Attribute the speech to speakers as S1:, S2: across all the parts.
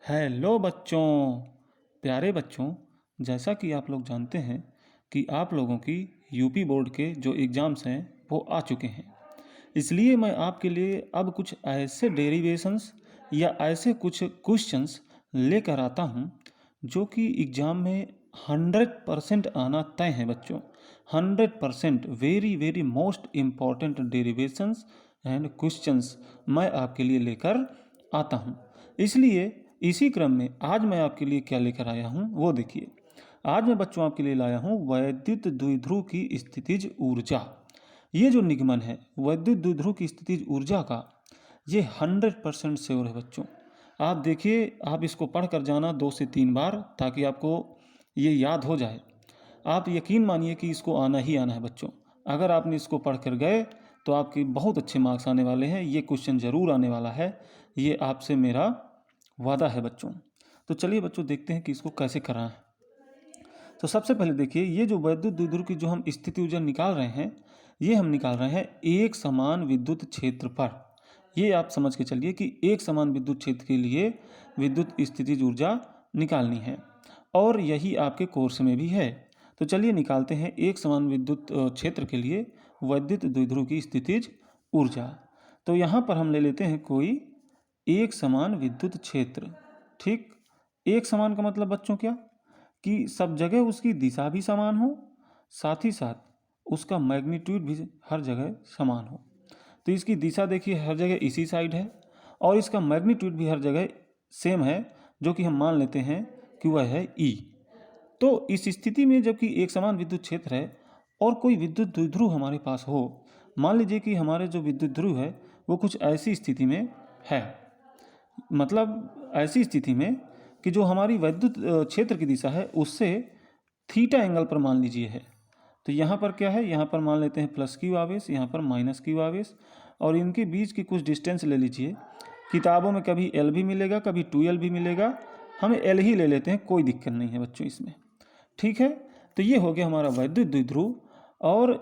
S1: Hello बच्चों, प्यारे बच्चों। जैसा कि आप लोग जानते हैं कि आप लोगों की यूपी बोर्ड के जो एग्ज़ाम्स हैं वो आ चुके हैं। इसलिए मैं आपके लिए अब कुछ ऐसे डेरिवेशंस या ऐसे कुछ क्वेश्चंस लेकर आता हूँ जो कि एग्ज़ाम में 100% आना तय है बच्चों। 100% very very most important derivations and questions मैं आपके लिए लेकर आता हूँ। इसलिए इसी क्रम में आज मैं आपके लिए क्या लेकर आया हूँ वो देखिए। आज मैं बच्चों आपके लिए लाया हूँ वैद्युत द्विध्रुव की स्थितिज ऊर्जा। ये जो निगमन है वैद्युत द्विध्रुव की स्थितिज ऊर्जा का, ये 100% श्योर है बच्चों। आप देखिए, आप इसको पढ़ कर जाना 2 से 3 बार ताकि आपको ये याद हो जाए। आप यकीन मानिए कि इसको आना ही आना है बच्चों। अगर आपने इसको पढ़ कर गए तो आपके बहुत अच्छे मार्क्स आने वाले हैं। ये क्वेश्चन ज़रूर आने वाला है, ये आपसे मेरा वादा है बच्चों। तो चलिए बच्चों देखते हैं कि इसको कैसे करना है। तो सबसे पहले देखिए, ये जो वैद्युत द्विध्रुव की जो हम स्थिति ऊर्जा निकाल रहे हैं, ये हम निकाल रहे हैं एक समान विद्युत क्षेत्र पर। ये आप समझ के चलिए कि एक समान विद्युत क्षेत्र के लिए विद्युत स्थितिज ऊर्जा निकालनी है और यही आपके कोर्स में भी है। तो चलिए निकालते हैं एक समान विद्युत क्षेत्र के लिए वैद्युत द्विध्रुव की स्थितिज ऊर्जा। तो यहाँ पर हम ले लेते हैं कोई एक समान विद्युत क्षेत्र। ठीक, एक समान का मतलब बच्चों क्या कि सब जगह उसकी दिशा भी समान हो, साथ ही साथ उसका मैग्नीट्यूड भी हर जगह समान हो। तो इसकी दिशा देखिए हर जगह इसी साइड है और इसका मैग्नीट्यूड भी हर जगह सेम है, जो कि हम मान लेते हैं कि वह है ई। तो इस स्थिति में जबकि एक समान विद्युत क्षेत्र है और कोई विद्युत द्विध्रुव हमारे पास हो, मान लीजिए कि हमारे जो विद्युत ध्रुव है वो कुछ ऐसी स्थिति में है, मतलब ऐसी स्थिति में कि जो हमारी वैद्युत क्षेत्र की दिशा है उससे थीटा एंगल पर मान लीजिए है। तो यहाँ पर क्या है, यहाँ पर मान लेते हैं प्लस क्यू आवेश, यहाँ पर माइनस क्यू आवेश और इनके बीच की कुछ डिस्टेंस ले लीजिए। किताबों में कभी एल भी मिलेगा, कभी 2L भी मिलेगा, हमें एल ही ले लेते हैं, कोई दिक्कत नहीं है बच्चों इसमें। ठीक है, तो ये हो गया हमारा वैद्युत द्विध्रुव और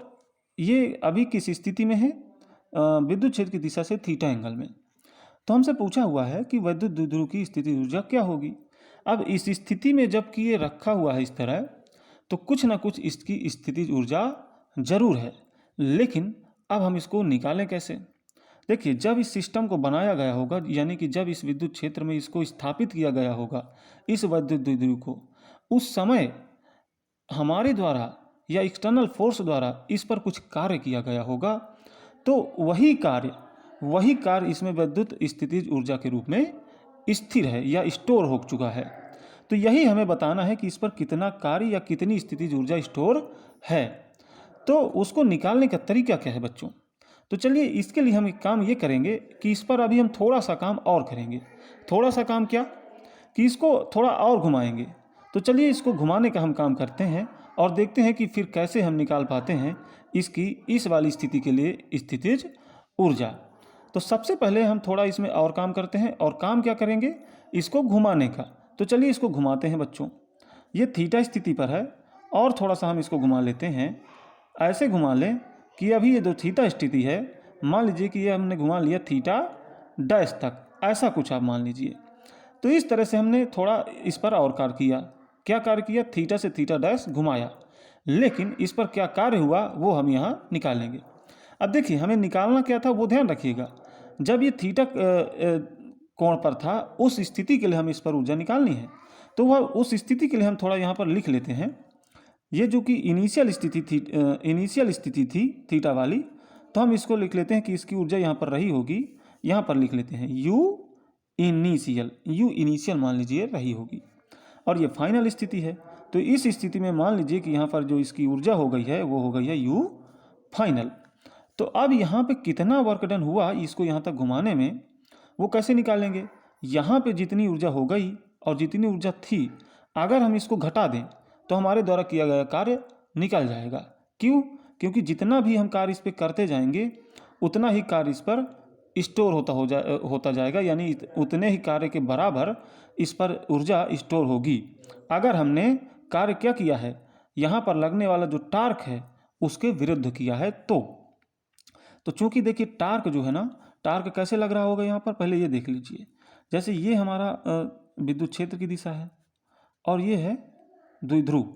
S1: ये अभी किस स्थिति में है, विद्युत क्षेत्र की दिशा से थीटा एंगल में। तो हमसे पूछा हुआ है कि वैद्युत द्विध्रुव की स्थिति ऊर्जा क्या होगी। अब इस स्थिति में जबकि ये रखा हुआ है इस तरह, तो कुछ ना कुछ इसकी स्थिति ऊर्जा जरूर है, लेकिन अब हम इसको निकालें कैसे। देखिए, जब इस सिस्टम को बनाया गया होगा, यानी कि जब इस विद्युत क्षेत्र में इसको स्थापित किया गया होगा इस वैद्युत द्विध्रुव को, उस समय हमारे द्वारा या एक्सटर्नल फोर्स द्वारा इस पर कुछ कार्य किया गया होगा। तो वही कार्य इसमें विद्युत स्थितिज ऊर्जा के रूप में स्थिर है या स्टोर हो चुका है। तो यही हमें बताना है कि इस पर कितना कार्य या कितनी स्थितिज ऊर्जा स्टोर है। तो उसको निकालने का तरीका क्या है बच्चों। तो चलिए इसके लिए हम एक काम ये करेंगे कि इस पर अभी हम थोड़ा सा काम और करेंगे। थोड़ा सा काम क्या कि इसको थोड़ा और घुमाएंगे। तो चलिए इसको घुमाने का हम काम करते हैं और देखते हैं कि फिर कैसे हम निकाल पाते हैं इसकी इस वाली स्थिति के लिए स्थितिज ऊर्जा। तो सबसे पहले हम थोड़ा इसमें और काम करते हैं और काम क्या करेंगे, इसको घुमाने का। तो चलिए इसको घुमाते हैं बच्चों। ये थीटा स्थिति पर है और थोड़ा सा हम इसको घुमा लेते हैं। ऐसे घुमा लें कि अभी ये जो थीटा स्थिति है, मान लीजिए कि ये हमने घुमा लिया थीटा डैश तक, ऐसा कुछ आप मान लीजिए। तो इस तरह से हमने थोड़ा इस पर और कार्य किया। क्या कार्य किया, थीटा से थीटा डैश घुमाया, लेकिन इस पर क्या कार्य हुआ वो हम यहाँ निकालेंगे। अब देखिए हमें निकालना क्या था वो ध्यान रखिएगा। जब ये थीटा कोण पर था उस स्थिति के लिए हम इस पर ऊर्जा निकालनी है। तो वह उस स्थिति के लिए हम थोड़ा यहाँ पर लिख लेते हैं। ये जो कि इनिशियल स्थिति थी थीटा वाली, तो हम इसको लिख लेते हैं कि इसकी ऊर्जा यहाँ पर रही होगी। यहाँ पर लिख लेते हैं यू इनिशियल मान लीजिए रही होगी और ये फाइनल स्थिति है। तो इस स्थिति में मान लीजिए कि यहाँ पर जो इसकी ऊर्जा हो गई है वो हो गई है यू फाइनल। तो अब यहाँ पे कितना वर्क डन हुआ इसको यहाँ तक घुमाने में, वो कैसे निकालेंगे। यहाँ पे जितनी ऊर्जा हो गई और जितनी ऊर्जा थी, अगर हम इसको घटा दें तो हमारे द्वारा किया गया कार्य निकल जाएगा। क्यों, क्योंकि जितना भी हम कार्य इस पर करते जाएंगे उतना ही कार्य इस पर स्टोर होता जाएगा, यानी उतने ही कार्य के बराबर इस पर ऊर्जा स्टोर होगी। अगर हमने कार्य क्या किया है, यहाँ पर लगने वाला जो टार्क है उसके विरुद्ध किया है तो चूंकि देखिए टार्क जो है ना, टार्क कैसे लग रहा होगा यहाँ पर, पहले ये देख लीजिए। जैसे ये हमारा विद्युत क्षेत्र की दिशा है और ये है द्विध्रुव।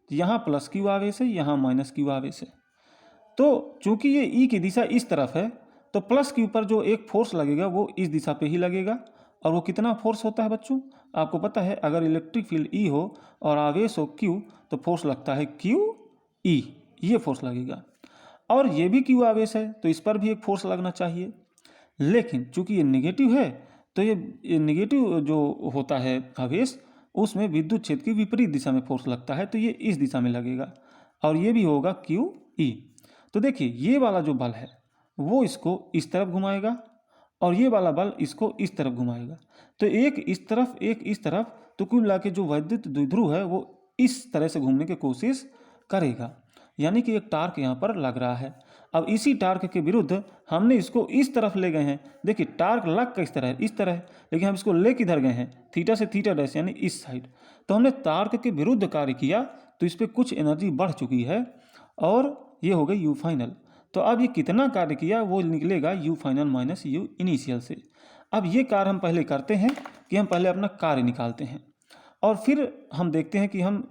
S1: यहाँ प्लस क्यू आवेश है, यहाँ माइनस क्यू आवेश है। तो चूंकि ये ई की दिशा इस तरफ है तो प्लस के ऊपर जो एक फोर्स लगेगा वो इस दिशा पे ही लगेगा। और वो कितना फोर्स होता है बच्चों, आपको पता है, अगर इलेक्ट्रिक फील्ड ई हो और आवेश हो क्यू तो फोर्स लगता है क्यू ई, ये फोर्स लगेगा। और ये भी क्यू आवेश है तो इस पर भी एक फोर्स लगना चाहिए। लेकिन चूंकि ये निगेटिव है तो ये निगेटिव जो होता है आवेश, उसमें विद्युत क्षेत्र की विपरीत दिशा में फोर्स लगता है, तो ये इस दिशा में लगेगा और ये भी होगा क्यू ई। तो देखिए ये वाला जो बल है वो इसको इस तरफ घुमाएगा और ये वाला बल इसको इस तरफ घुमाएगा। तो एक इस तरफ एक इस तरफ, तो कुल मिला के जो वैद्युत द्विध्रुव है वो इस तरह से घूमने की कोशिश करेगा, यानी कि एक टार्क यहाँ पर लग रहा है। अब इसी टार्क के विरुद्ध हमने इसको इस तरफ ले गए हैं। देखिए टार्क लग का इस तरह है, इस तरह है, लेकिन हम इसको ले किधर गए हैं, थीटा से थीटा डैश यानी इस साइड। तो हमने टार्क के विरुद्ध कार्य किया तो इस पर कुछ एनर्जी बढ़ चुकी है और ये हो गई यू फाइनल। तो अब ये कितना कार्य किया वो निकलेगा you final minus U initial से। अब ये कार्य हम पहले करते हैं कि हम पहले अपना कार्य निकालते हैं और फिर हम देखते हैं कि हम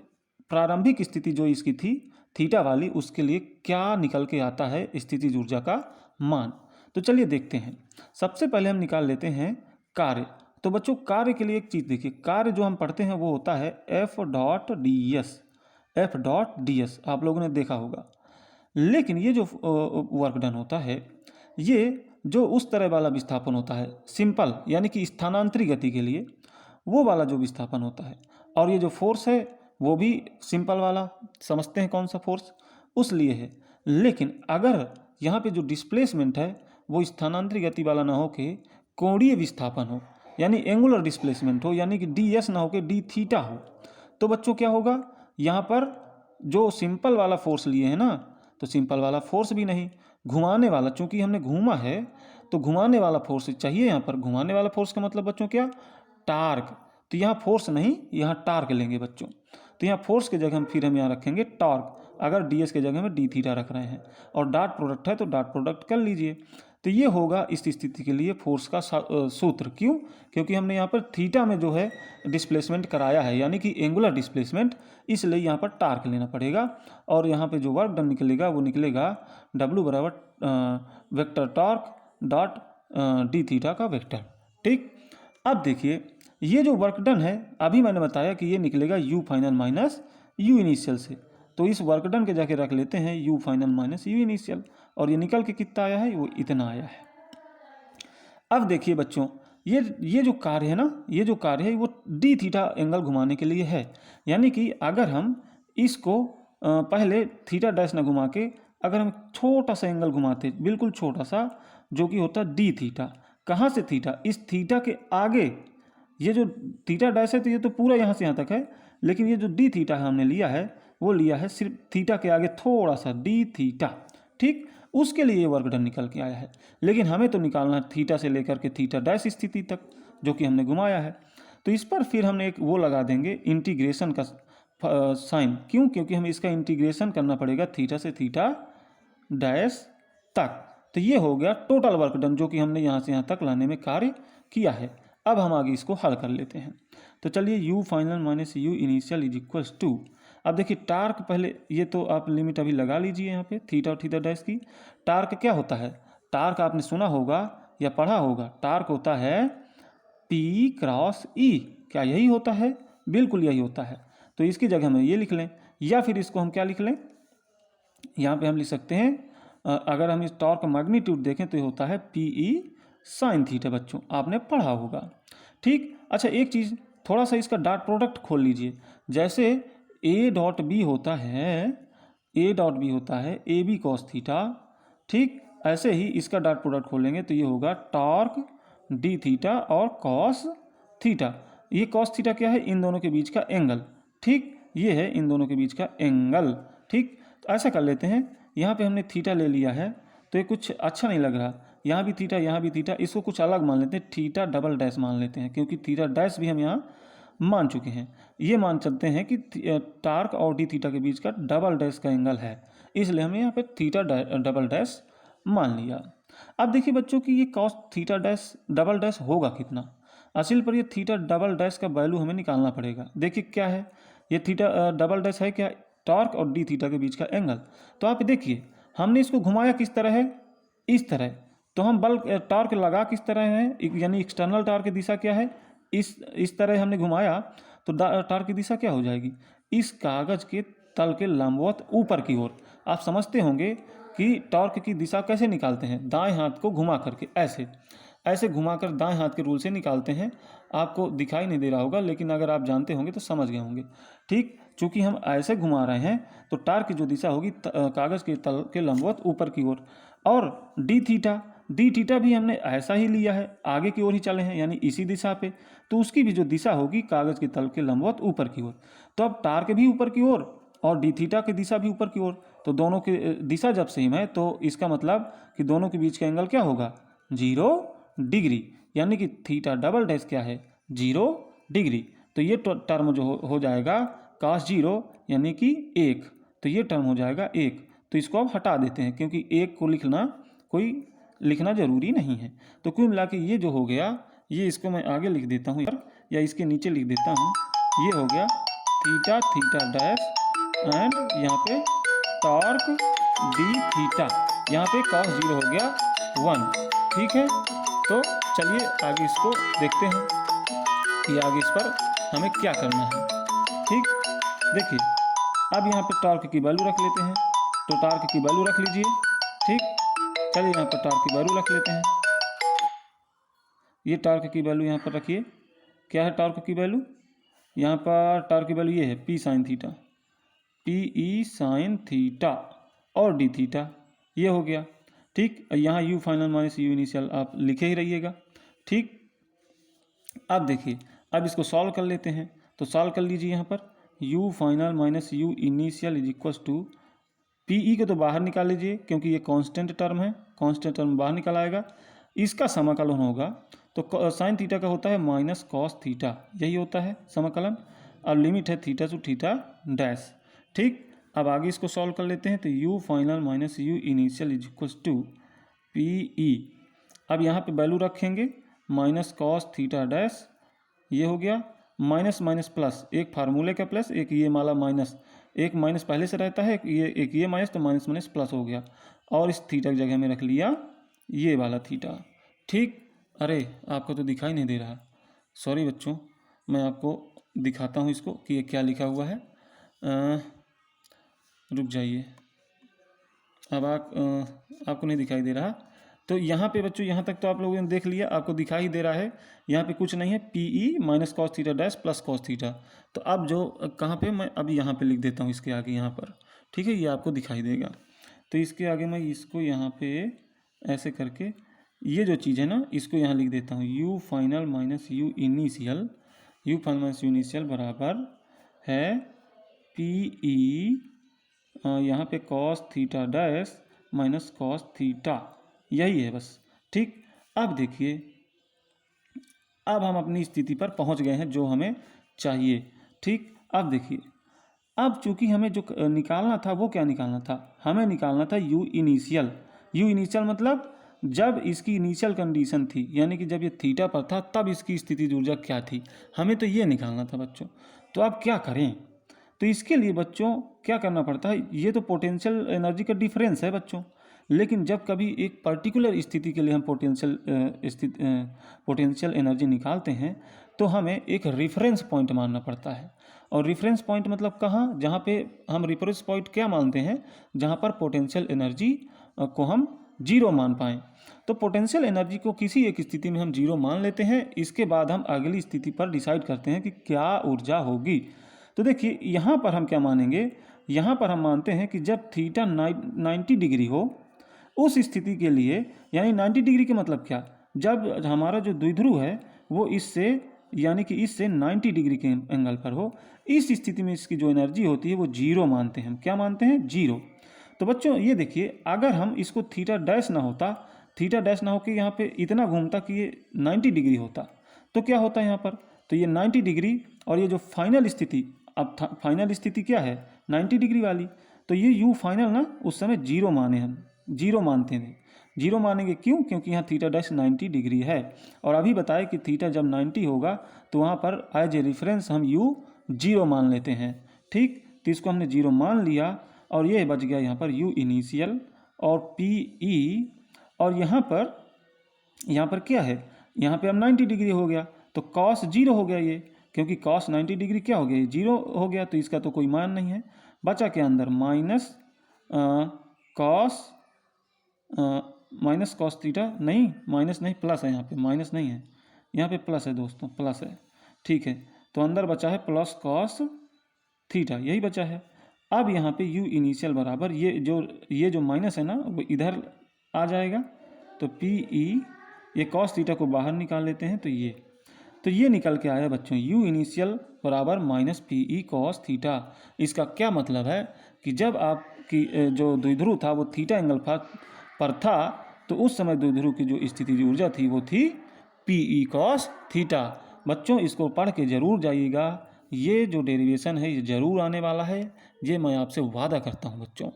S1: प्रारंभिक स्थिति जो इसकी थी थीटा वाली, उसके लिए क्या निकल के आता है स्थितिज ऊर्जा का मान। तो चलिए देखते हैं। सबसे पहले हम निकाल लेते हैं कार्य। तो बच्चों कार्य के लिए एक चीज़ देखिए, कार्य जो हम पढ़ते हैं वो होता है F dot D S. F dot D S आप लोगों ने देखा होगा। लेकिन ये जो वर्क डन होता है ये जो उस तरह वाला विस्थापन होता है सिंपल, यानी कि स्थानांतरी गति के लिए वो वाला जो विस्थापन होता है, और ये जो फोर्स है वो भी सिंपल वाला, समझते हैं कौन सा फोर्स, उस लिए है। लेकिन अगर यहाँ पे जो डिस्प्लेसमेंट है वो स्थानांतरी गति वाला ना हो के कोणीय विस्थापन हो, यानी एंगुलर डिस्प्लेसमेंट हो, यानी कि डी एस ना हो के डी थीटा हो, तो बच्चों क्या होगा, यहाँ पर जो सिंपल वाला फोर्स लिए है ना, तो सिंपल वाला फोर्स भी नहीं, घुमाने वाला, चूंकि हमने घूमा है तो घुमाने वाला फोर्स चाहिए। यहाँ पर घुमाने वाला फोर्स का मतलब बच्चों क्या, टार्क। तो यहाँ फोर्स नहीं, यहाँ टार्क लेंगे बच्चों। तो यहाँ फोर्स की जगह फिर हम यहाँ रखेंगे टॉर्क, अगर डी एस के जगह में डी थीटा रख रहे हैं, और डॉट प्रोडक्ट है तो डॉट प्रोडक्ट कर लीजिए। तो ये होगा इस स्थिति के लिए फोर्स का सूत्र। क्यों, क्योंकि हमने यहाँ पर थीटा में जो है डिस्प्लेसमेंट कराया है, यानी कि एंगुलर डिस्प्लेसमेंट, इसलिए यहाँ पर टार्क लेना पड़ेगा। और यहाँ पे जो वर्क डन निकलेगा वो निकलेगा W बराबर vector torque dot D theta का वेक्टर। ठीक, अब देखिए ये जो वर्क डन है अभी मैंने बताया कि ये निकलेगा you final minus U initial से, तो इस वर्क डन के जाके रख लेते हैं you final minus U initial, और ये निकल के कितना आया है, वो इतना आया है। अब देखिए बच्चों ये जो कार्य है ना, ये जो कार्य है वो डी थीटा एंगल घुमाने के लिए है, यानी कि अगर हम इसको पहले थीटा डैश न घुमा के अगर हम छोटा सा एंगल घुमाते, बिल्कुल छोटा सा, जो कि होता डी थीटा। कहाँ से थीटा, इस थीटा के आगे, ये जो थीटा डैश है तो ये तो पूरा यहाँ से यहाँ तक है, लेकिन ये जो डी थीटा हमने लिया है वो लिया है सिर्फ थीटा के आगे थोड़ा सा, डी थीटा। ठीक, उसके लिए ये वर्क डन निकल के आया है। लेकिन हमें तो निकालना है थीटा से लेकर के थीटा डैश स्थिति तक, जो कि हमने घुमाया है। तो इस पर फिर हमने एक वो लगा देंगे इंटीग्रेशन का साइन। क्यों, क्योंकि हमें इसका इंटीग्रेशन करना पड़ेगा थीटा से थीटा डैश तक। तो ये हो गया टोटल वर्क डन, जो कि हमने यहाँ से यहाँ तक लाने में कार्य किया है। अब हम आगे इसको हल कर लेते हैं। तो चलिए U final minus U initial is equals to, अब देखिए टार्क, पहले ये तो आप लिमिट अभी लगा लीजिए यहाँ पे थीटा और थीटा डैश की। टार्क क्या होता है, टार्क आपने सुना होगा या पढ़ा होगा, टार्क होता है पी क्रॉस ई। क्या यही होता है, बिल्कुल यही होता है। तो इसकी जगह में ये लिख लें, या फिर इसको हम क्या लिख लें, यहाँ पे हम लिख सकते हैं, अगर हम इस टॉर्क मैग्नीट्यूड देखें तो ये होता है पी ई साइन थीटा। बच्चों आपने पढ़ा होगा। ठीक, अच्छा एक चीज़, थोड़ा सा इसका डॉट प्रोडक्ट खोल लीजिए। जैसे ए डॉट बी होता है, ए डॉट बी होता है ए बी कॉस थीटा, ठीक, ऐसे ही इसका डॉट प्रोडक्ट खोलेंगे तो ये होगा टॉर्क डी थीटा और कॉस थीटा। ये कॉस थीटा क्या है, इन दोनों के बीच का एंगल। ठीक, ये है इन दोनों के बीच का एंगल। ठीक, तो ऐसा कर लेते हैं, यहाँ पे हमने थीटा ले लिया है तो ये कुछ अच्छा नहीं लग रहा, यहाँ भी थीटा यहाँ भी थीटा, इसको कुछ अलग मान लेते हैं, थीटा डबल डैश मान लेते हैं, क्योंकि थीटा डैश भी हम यहाँ मान चुके हैं। ये मान चलते हैं कि टार्क और डी थीटा के बीच का डबल डैश का एंगल है, इसलिए हमने यहाँ पे थीटा डबल डैश मान लिया। अब देखिए बच्चों कि ये cos theta dash double dash होगा कितना। असल पर ये थीटा डबल डैश का वैल्यू हमें निकालना पड़ेगा। देखिए क्या है, ये थीटा डबल डैश है क्या, टॉर्क और डी थीटा के बीच का एंगल। तो आप देखिए हमने इसको घुमाया किस तरह है, इस तरह। तो हम बल टॉर्क लगा किस तरह है, यानी एक्सटर्नल टॉर्क की दिशा क्या है, इस तरह हमने घुमाया तो टॉर्क की दिशा क्या हो जाएगी, इस कागज के तल के लंबवत ऊपर की ओर। आप समझते होंगे कि टॉर्क की दिशा कैसे निकालते हैं, दाएं हाथ को घुमा करके ऐसे ऐसे घुमाकर दाएं हाथ के रूल से निकालते हैं। आपको दिखाई नहीं दे रहा होगा, लेकिन अगर आप जानते होंगे तो समझ गए होंगे। ठीक, चूंकि हम ऐसे घुमा रहे हैं तो टॉर्क की जो दिशा होगी कागज के तल के लंबवत ऊपर की ओर। और डी थीटा भी हमने ऐसा ही लिया है, आगे की ओर ही चले हैं, यानी इसी दिशा पे। तो उसकी भी जो दिशा होगी कागज के तल के लंबवत ऊपर की ओर। तो अब टॉर्क भी ऊपर की ओर और डी थीटा की दिशा भी ऊपर की ओर, तो दोनों की दिशा जब सेम है तो इसका मतलब कि दोनों के बीच का एंगल क्या होगा, 0 डिग्री। यानी कि थीटा डबल डैश क्या है, 0 डिग्री। तो ये टर्म जो हो जाएगा cos 0 यानी कि 1, तो ये टर्म हो जाएगा 1। तो इसको अब हटा देते हैं क्योंकि 1 को लिखना जरूरी नहीं है। तो कुल मिला के ये जो हो गया, ये इसको मैं आगे लिख देता हूँ या इसके नीचे लिख देता हूँ। ये हो गया थीटा डैश एंड यहाँ पे टॉर्क डी थीटा, यहाँ पे cos 0 हो गया 1। ठीक है, तो चलिए आगे इसको देखते हैं कि आगे इस पर हमें क्या करना है। ठीक, देखिए अब यहाँ पे टॉर्क की वैल्यू रख लेते हैं। तो टॉर्क की वैल्यू रख लीजिए। ठीक, चलिए यहाँ पर टॉर्क की वैल्यू रख लेते हैं। ये टॉर्क की वैल्यू यहाँ पर रखिए। क्या है टॉर्क की वैल्यू, यहाँ पर टॉर्क की वैल्यू ये है P sine theta, P E sine theta और डी थीटा, ये हो गया। ठीक, यहाँ you final minus U initial आप लिखे ही रहिएगा। ठीक, अब देखिए अब इसको सॉल्व कर लेते हैं। तो सॉल्व कर लीजिए, यहाँ पर U final minus U initial is equal to P E को तो बाहर निकाल लीजिए क्योंकि ये कांस्टेंट टर्म है, कांस्टेंट टर्म बाहर निकल आएगा। इसका समाकलन होगा तो साइन थीटा का होता है माइनस कॉस थीटा, यही होता है समाकलन। और लिमिट है थीटा टू थीटा डैश। ठीक, अब आगे इसको सॉल्व कर लेते हैं। तो U final minus U initial is equal to P E. अब यहाँ पे वैल्यू रखेंगे माइनस कॉस थीटा डैश, ये हो गया माइनस माइनस प्लस, एक फार्मूले का प्लस, एक ये माला माइनस, एक माइनस पहले से रहता है, एक ये माइनस, तो माइनस माइनस प्लस हो गया। और इस थीटा की जगह में रख लिया ये वाला थीटा। ठीक, अरे आपको तो दिखाई नहीं दे रहा, सॉरी बच्चों, मैं आपको दिखाता हूँ इसको कि ये क्या लिखा हुआ है। रुक जाइए, अब आपको नहीं दिखाई दे रहा। तो यहाँ पे बच्चों यहाँ तक तो आप लोगों ने देख लिया, आपको दिखाई दे रहा है। यहाँ पे कुछ नहीं है, P E minus cos theta dash plus cos theta. तो अब जो कहाँ पे, मैं अभी यहाँ पे लिख देता हूँ इसके आगे यहाँ पर। ठीक है, ये आपको दिखाई देगा। तो इसके आगे मैं इसको यहाँ पे ऐसे करके ये जो चीज़ है ना, इसको यहाँ लिख देता हूँ you final minus U initial, you final minus U initial बराबर है पी ई यहाँ पे cos theta dash minus cos theta, यही है बस। ठीक, अब देखिए अब हम अपनी स्थिति पर पहुंच गए हैं जो हमें चाहिए। ठीक, अब देखिए अब चूंकि हमें जो निकालना था वो क्या निकालना था, हमें निकालना था यू इनिशियल। यू इनिशियल मतलब जब इसकी इनिशियल कंडीशन थी, यानी कि जब ये थीटा पर था तब इसकी स्थितिज ऊर्जा क्या थी, हमें तो ये निकालना था बच्चों। तो अब क्या करें, तो इसके लिए बच्चों क्या करना पड़ता है, ये तो पोटेंशियल एनर्जी का डिफरेंस है बच्चों। लेकिन जब कभी एक पर्टिकुलर स्थिति के लिए हम पोटेंशियल एनर्जी निकालते हैं तो हमें एक रेफरेंस पॉइंट मानना पड़ता है। और रेफरेंस पॉइंट मतलब कहाँ, जहाँ पे हम रेफरेंस पॉइंट क्या मानते हैं, जहाँ पर पोटेंशियल एनर्जी को हम 0 मान पाएँ। तो पोटेंशियल एनर्जी को किसी एक स्थिति में हम 0 मान लेते हैं, इसके बाद हम अगली स्थिति पर डिसाइड करते हैं कि क्या ऊर्जा होगी। तो देखिए यहाँ पर हम क्या मानेंगे, यहाँ पर हम मानते हैं कि जब थीटा 90 डिग्री हो उस स्थिति के लिए, यानी 90 डिग्री के मतलब क्या, जब हमारा जो द्विध्रुव है वो इससे यानी कि इससे 90 डिग्री के एंगल पर हो, इस स्थिति में इसकी जो एनर्जी होती है वो 0 मानते हैं। हम क्या मानते हैं, 0। तो बच्चों ये देखिए अगर हम इसको थीटा डैश ना होता, थीटा डैश ना होकर यहाँ पे इतना घूमता कि ये 90 डिग्री होता, तो क्या होता है यहाँ पर, तो ये 90 डिग्री और ये जो फाइनल स्थिति, अब फाइनल स्थिति क्या है 90 डिग्री वाली, तो ये यू फाइनल ना उस समय 0 माने, हम 0 मानते थे। जीरो मानेंगे क्यों? क्योंकि यहाँ थीटा डैश 90 डिग्री है और अभी बताए कि थीटा जब 90 होगा तो वहाँ पर एज ए रेफरेंस हम यू जीरो मान लेते हैं। ठीक, तो इसको हमने जीरो मान लिया और ये बच गया यहाँ पर यू इनिशियल और पी ई, और यहाँ पर क्या है, यहाँ पे अब 90 डिग्री हो गया तो कॉस जीरो हो गया ये, क्योंकि कॉस 90 डिग्री क्या हो गया, जीरो हो गया, तो इसका तो कोई मान नहीं है। बचा क्या अंदर, माइनस कॉस थीटा, नहीं माइनस नहीं प्लस है, यहाँ पे माइनस नहीं है, यहाँ पे प्लस है दोस्तों, प्लस है। ठीक है, तो अंदर बचा है प्लस कॉस थीटा, यही बचा है। अब यहाँ पे यू इनिशियल बराबर ये जो माइनस है ना वो इधर आ जाएगा, तो पी ई, ये कॉस थीटा को बाहर निकाल लेते हैं, तो ये निकल के आया बच्चों यू इनिशियल बराबर minus P E cos theta. इसका क्या मतलब है कि जब आपकी जो द्विध्रुव था वो थीटा एंगल पर था तो उस समय द्विध्रुव की जो स्थितिज ऊर्जा थी वो थी पी ई कॉस थीटा। बच्चों इसको पढ़ के ज़रूर जाइएगा, ये जो डेरिवेशन है ये ज़रूर आने वाला है, ये मैं आपसे वादा करता हूँ बच्चों।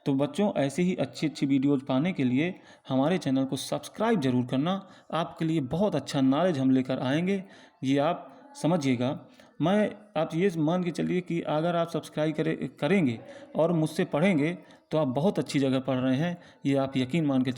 S1: तो बच्चों ऐसे ही अच्छी अच्छी वीडियोज पाने के लिए हमारे चैनल को सब्सक्राइब जरूर करना, आपके लिए बहुत अच्छा नॉलेज हम लेकर आएंगे, ये आप समझिएगा। आप ये मान के चलिए कि अगर आप सब्सक्राइब करेंगे और मुझसे पढ़ेंगे तो आप बहुत अच्छी जगह पढ़ रहे हैं, ये आप यकीन मान के